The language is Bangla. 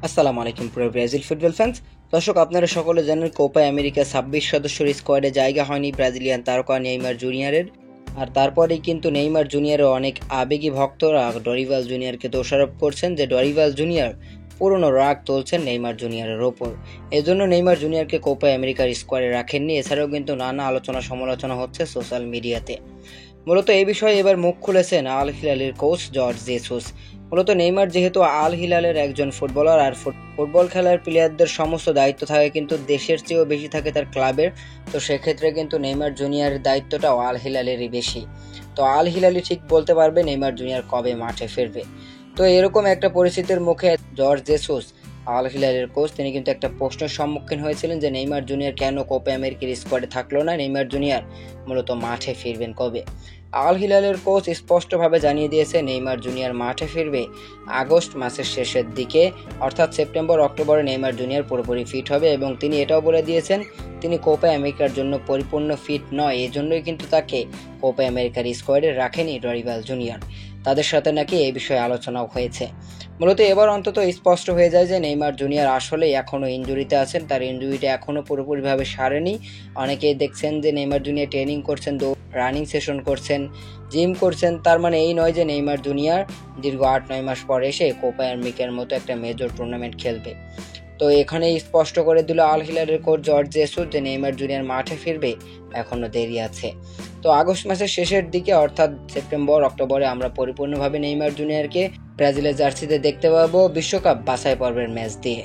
আসসালামু আলাইকুম প্রিয় ব্রাজিল ফুটবল ফ্যান্স। দর্শক, আপনারা সকলে জানেন কোপা আমেরিকা 26 সদস্যের স্কোয়াডে জায়গা হয়নি ব্রাজিলিয়ান তারকা নেইমার জুনিয়রের। আর তারপরেই কিন্তু নেইমার জুনিয়রের অনেক আবেগী ভক্তরা ডরিভাল জুনিয়রকে দোষারোপ করছেন যে ডরিভাল জুনিয়র পুরনো রাগ তুলছেন নেইমার জুনিয়রের ওপর। এজন্য নেইমার জুনিয়রকে কোপা আমেরিকার স্কোয়াডে রাখেননি। এছাড়াও কিন্তু নানা আলোচনা সমালোচনা হচ্ছে সোশ্যাল মিডিয়াতে। মূলত এই বিষয়ে এবার মুখ খুলেছেন আল হিলালের কোচ জর্জ জেসুস। মূলত নেইমার যেহেতু আল হিলালের একজন ফুটবলার, আর ফুটবল খেলার প্লেয়ারদের সমস্ত দায়িত্ব থাকে কিন্তু দেশের চেয়েও বেশি থাকে তার ক্লাবের। তো সেক্ষেত্রে কিন্তু নেইমার জুনিয়রের দায়িত্বটাও আল হিলালেরই বেশি। তো আল হিলালই ঠিক বলতে পারবে নেইমার জুনিয়র কবে মাঠে ফিরবে। তো এরকম একটা পরিস্থিতির মুখে জর্জ জেসুস, আল হিলালের কোচ, তিনি কিন্তু একটা প্রশ্নের সম্মুখীন হয়েছিলেন যে নেইমার জুনিয়র কেন কোপা আমেরিকার স্কোয়াডে থাকলো না, নেইমার জুনিয়র মূলত মাঠে ফিরবেন কবে। আল হিলালের কোচ স্পষ্টভাবে জানিয়ে দিয়েছে নেইমার জুনিয়র মাঠে ফিরবে আগস্ট মাসের শেষের দিকে, অর্থাৎ সেপ্টেম্বর অক্টোবরে নেইমার জুনিয়র পুরোপুরি ফিট হবে। এবং তিনি এটাও বলে দিয়েছেন তিনি কোপা আমেরিকার জন্য পরিপূর্ণ ফিট নয়, এজন্যই কিন্তু তাকে কোপা আমেরিকার স্কোয়াডে রাখেনি ডরিভাল জুনিয়র। তাদের সাথে নাকি এই বিষয়ে আলোচনাও হয়েছে। মূলত এবার অন্তত স্পষ্ট হয়ে যায় যে নেইমার জুনিয়র আসলে এখনও ইনজুরিতে আছেন, তার ইনজুরিটা এখনও পুরোপুরিভাবে সারেনি। অনেকেই দেখছেন যে নেইমার জুনিয়র ট্রেনিং করছেন, রানিং সেশন করছেন, জিম করছেন। তার মানে এই নয় যে নেইমার জুনিয়র দীর্ঘ 8-9 মাস পর এসে কোপা আমেরিকার মতো একটা মেজর টুর্নামেন্ট খেলবে। তো এখানেই স্পষ্ট করে দিল আল হিলালের কোচ জর্জ জেসুস যে নেইমার জুনিয়র মাঠে ফিরবে এখনো দেরি আছে। তো আগস্ট মাসের শেষের দিকে অর্থাৎ সেপ্টেম্বর অক্টোবরে আমরা পরিপূর্ণভাবে নেইমার জুনিয়রকে ব্রাজিলের জার্সিতে দেখতে পাবো বিশ্বকাপ বাছাই পর্বের ম্যাচ দিয়ে।